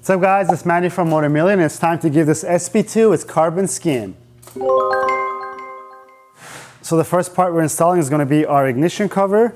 What's up guys, it's Manny from Motomillion. It's time to give this SP2 its carbon skin. So the first part we're installing is going to be our ignition cover.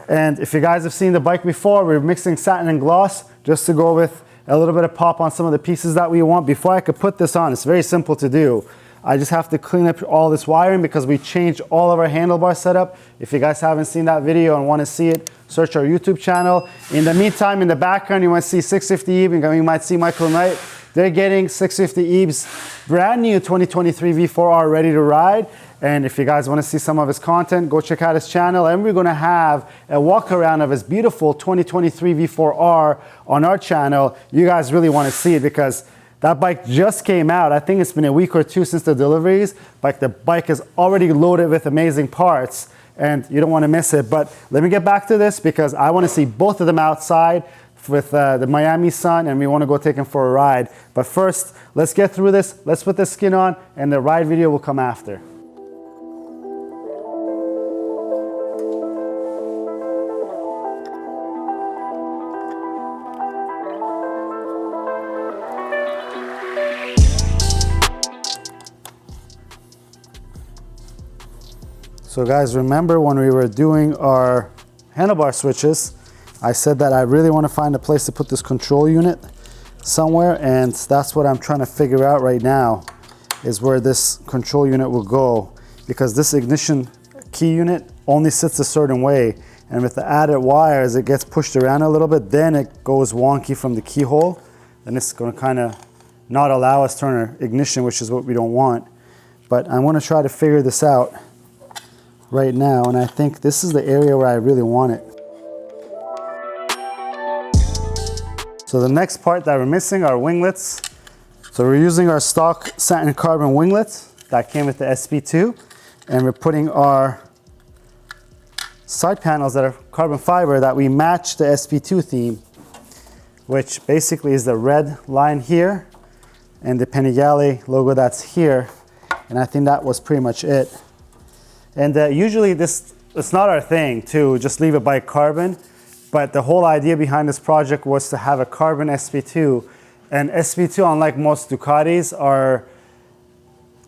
And if you guys have seen the bike before, we're mixing satin and gloss just to go with a little bit of pop on some of the pieces that we want. Before I could put this on, it's very simple to do. I just have to clean up all this wiring because we changed all of our handlebar setup. If you guys haven't seen that video and want to see it, search our YouTube channel. In the meantime, in the background, you might see 650 Eve, and you might see Michael Knight. They're getting 650 Eve's brand new 2023 V4R ready to ride. And if you guys want to see some of his content, go check out his channel. And we're going to have a walk around of his beautiful 2023 V4R on our channel. You guys really want to see it because that bike just came out. I think it's been a week or two since the deliveries, but the bike is already loaded with amazing parts and you don't want to miss it. But let me get back to this because I want to see both of them outside with the Miami sun, and we want to go take them for a ride. But first, let's get through this. Let's put the skin on and the ride video will come after. So guys, remember when we were doing our handlebar switches, I said that I really want to find a place to put this control unit somewhere, and that's what I'm trying to figure out right now, is where this control unit will go, because this ignition key unit only sits a certain way, and with the added wires it gets pushed around a little bit, then it goes wonky from the keyhole, and it's going to kind of not allow us to turn our ignition, which is what we don't want. But I want to try to figure this out right now, and I think this is the area where I really want it. So the next part that we're missing are winglets. So we're using our stock satin carbon winglets that came with the SP2, and we're putting our side panels that are carbon fiber that we match the SP2 theme, which basically is the red line here and the Panigale logo that's here, and I think that was pretty much it. And usually it's not our thing to just leave it by carbon, but the whole idea behind this project was to have a carbon SP2. And SP2, unlike most Ducatis,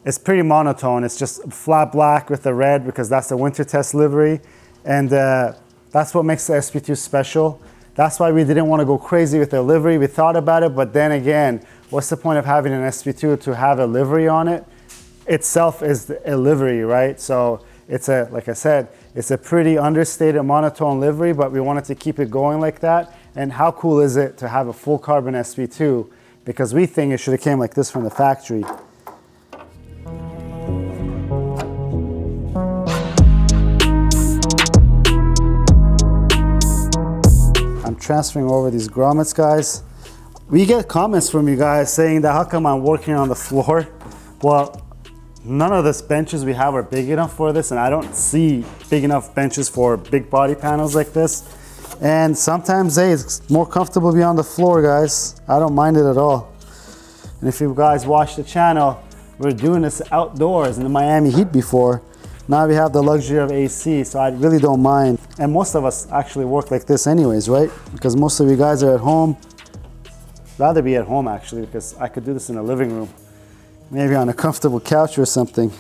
it's pretty monotone. It's just flat black with the red because that's the winter test livery. And that's what makes the SP2 special. That's why we didn't want to go crazy with the livery. We thought about it, but then again, what's the point of having an SP2 to have a livery on it? Itself is a livery, right? So it's like I said, it's a pretty understated monotone livery, but we wanted to keep it going like that. And how cool is it to have a full carbon SP2? Because we think it should have came like this from the factory. I'm transferring over these grommets, guys. We get comments from you guys saying that how come I'm working on the floor? Well, none of these benches we have are big enough for this, and I don't see big enough benches for big body panels like this. And sometimes, hey, it's more comfortable to be on the floor, guys. I don't mind it at all. And if you guys watch the channel, we're doing this outdoors in the Miami heat before. Now we have the luxury of AC, so I really don't mind. And most of us actually work like this anyways, right? Because most of you guys are at home. Rather be at home, actually, because I could do this in the living room. Maybe on a comfortable couch or something.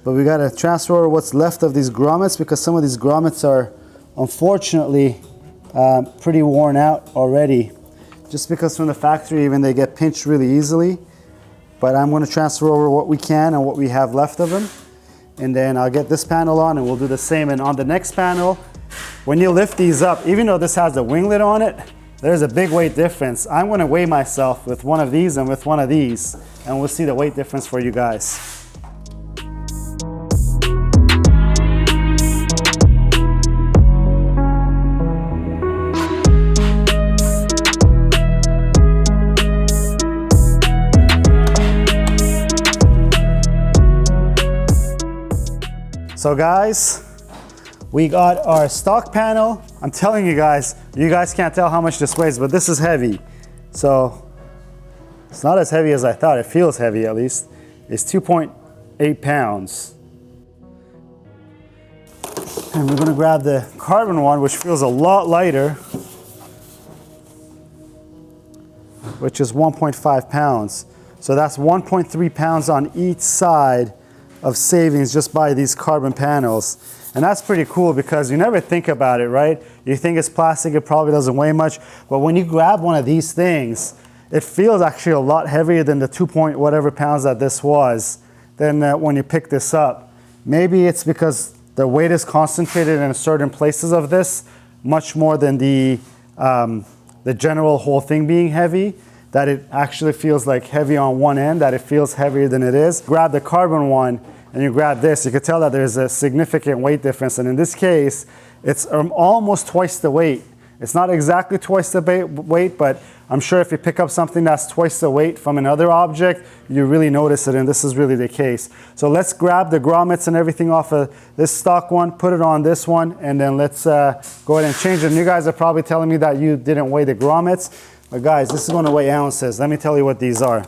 But we gotta transfer over what's left of these grommets because some of these grommets are unfortunately pretty worn out already. Just because from the factory even they get pinched really easily. But I'm gonna transfer over what we can and what we have left of them. And then I'll get this panel on and we'll do the same. And on the next panel, when you lift these up, even though this has a winglet on it, there's a big weight difference. I'm going to weigh myself with one of these and with one of these, and we'll see the weight difference for you guys. So guys, we got our stock panel. I'm telling you guys can't tell how much this weighs, but this is heavy. So it's not as heavy as I thought. It feels heavy at least. It's 2.8 pounds. And we're gonna grab the carbon one, which feels a lot lighter. which is 1.5 pounds. So that's 1.3 pounds on each side of savings just by these carbon panels. And that's pretty cool because you never think about it, right? You think it's plastic, it probably doesn't weigh much, but when you grab one of these things, it feels actually a lot heavier than the 2 point whatever pounds that this was than when you pick this up. Maybe it's because the weight is concentrated in certain places of this, much more than the general whole thing being heavy, that it actually feels like heavy on one end, that it feels heavier than it is. Grab the carbon one and you grab this, you can tell that there's a significant weight difference. And in this case, it's almost twice the weight. It's not exactly twice the weight, but I'm sure if you pick up something that's twice the weight from another object, you really notice it, and this is really the case. So let's grab the grommets and everything off of this stock one, put it on this one, and then let's go ahead and change it. And you guys are probably telling me that you didn't weigh the grommets, but guys, this is going to weigh ounces. Let me tell you what these are.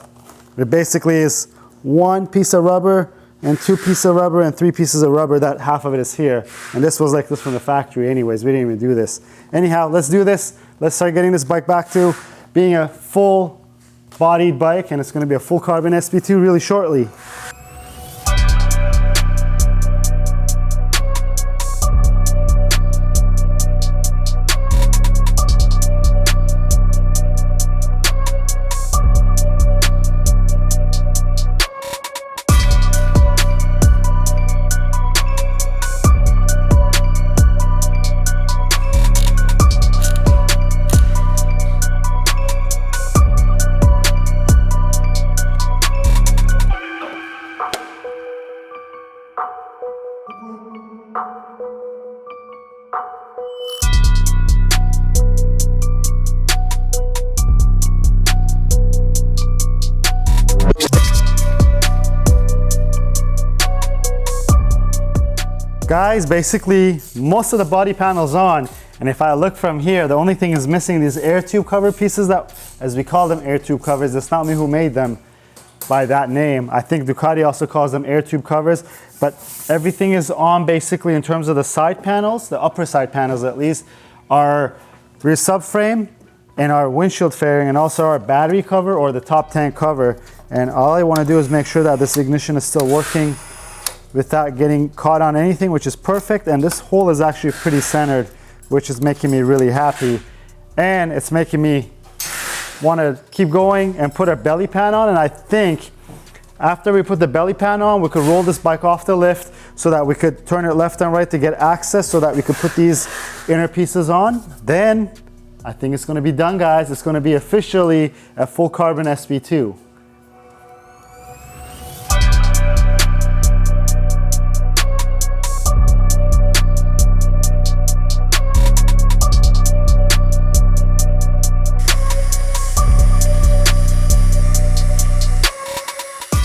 It basically is 1 piece of rubber and 2 pieces of rubber and 3 pieces of rubber, that half of it is here. And this was like this from the factory anyways, we didn't even do this. Anyhow, let's do this. Let's start getting this bike back to being a full bodied bike, and it's gonna be a full carbon SP2 really shortly. Guys, basically most of the body panel's on, and if I look from here, the only thing is missing these air tube cover pieces, that, as we call them, air tube covers. It's not me who made them by that name. I think Ducati also calls them air tube covers, but everything is on basically in terms of the side panels, the upper side panels at least, our rear subframe and our windshield fairing, and also our battery cover or the top tank cover. And all I want to do is make sure that this ignition is still working without getting caught on anything, which is perfect. And this hole is actually pretty centered, which is making me really happy. And it's making me want to keep going and put a belly pan on. And I think after we put the belly pan on, we could roll this bike off the lift so that we could turn it left and right to get access so that we could put these inner pieces on. Then I think it's going to be done, guys. It's going to be officially a full carbon SP2.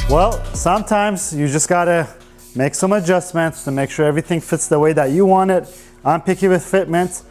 Well, sometimes you just gotta make some adjustments to make sure everything fits the way that you want it. I'm picky with fitment.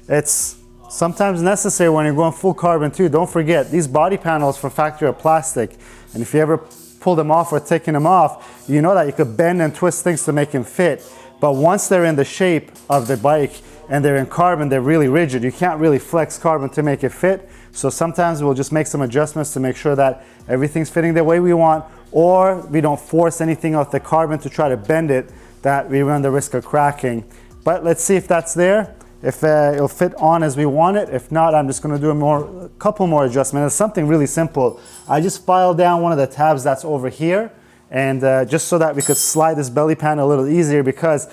It's sometimes necessary when you're going full carbon too. Don't forget, these body panels from factory are plastic. And if you ever pull them off or taking them off, you know that you could bend and twist things to make them fit. But once they're in the shape of the bike and they're in carbon, they're really rigid. You can't really flex carbon to make it fit. So sometimes we'll just make some adjustments to make sure that everything's fitting the way we want, or we don't force anything off the carbon to try to bend it, that we run the risk of cracking. But let's see if that's there, if it'll fit on as we want it. If not, I'm just gonna do a couple more adjustments. It's something really simple. I just filed down one of the tabs that's over here, and just so that we could slide this belly pan a little easier, because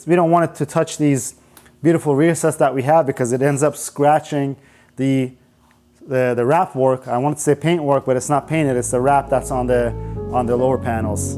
we don't want it to touch these beautiful rear sets that we have, because it ends up scratching the wrap work. I wanted to say paint work, but it's not painted, it's the wrap that's on the lower panels.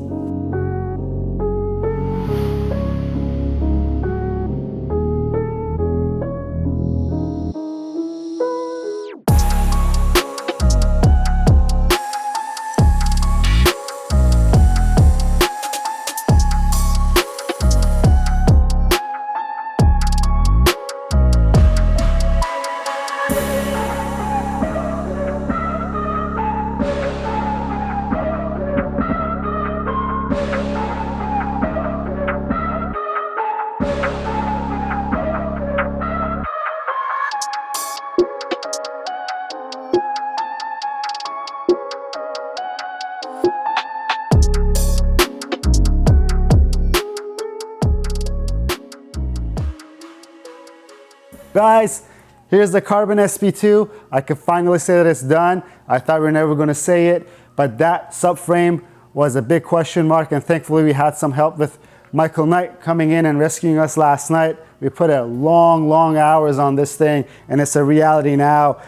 Guys, here's the Carbon SP2. I can finally say that it's done. I thought we were never gonna say it, but that subframe was a big question mark, and thankfully we had some help with Michael Knight coming in and rescuing us last night. We put a long hours on this thing, and it's a reality now.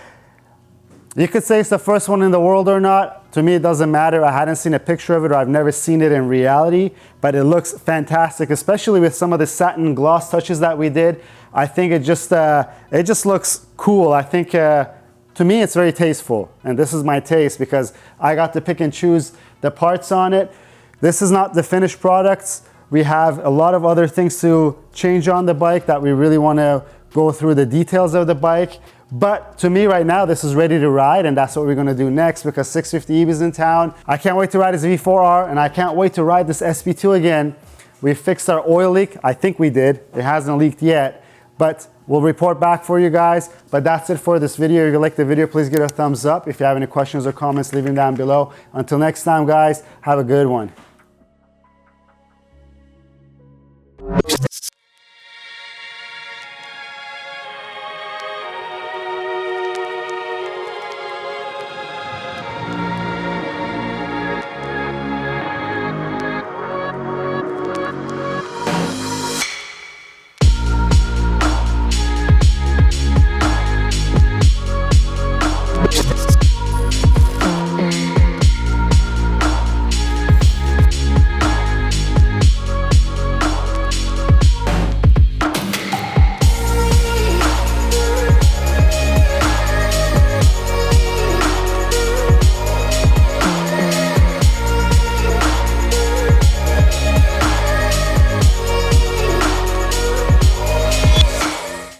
You could say it's the first one in the world or not. To me, it doesn't matter. I hadn't seen a picture of it, or I've never seen it in reality, but it looks fantastic, especially with some of the satin gloss touches that we did. I think it just looks cool. I think, to me, it's very tasteful, and this is my taste because I got to pick and choose the parts on it. This is not the finished products. We have a lot of other things to change on the bike that we really want to go through the details of the bike. But to me right now, this is ready to ride, and that's what we're going to do next because 650 EV is in town. I can't wait to ride this V4R, and I can't wait to ride this SP2 again. We fixed our oil leak. I think we did. It hasn't leaked yet, but we'll report back for you guys. But that's it for this video. If you like the video, please give it a thumbs up. If you have any questions or comments, leave them down below. Until next time, guys, have a good one.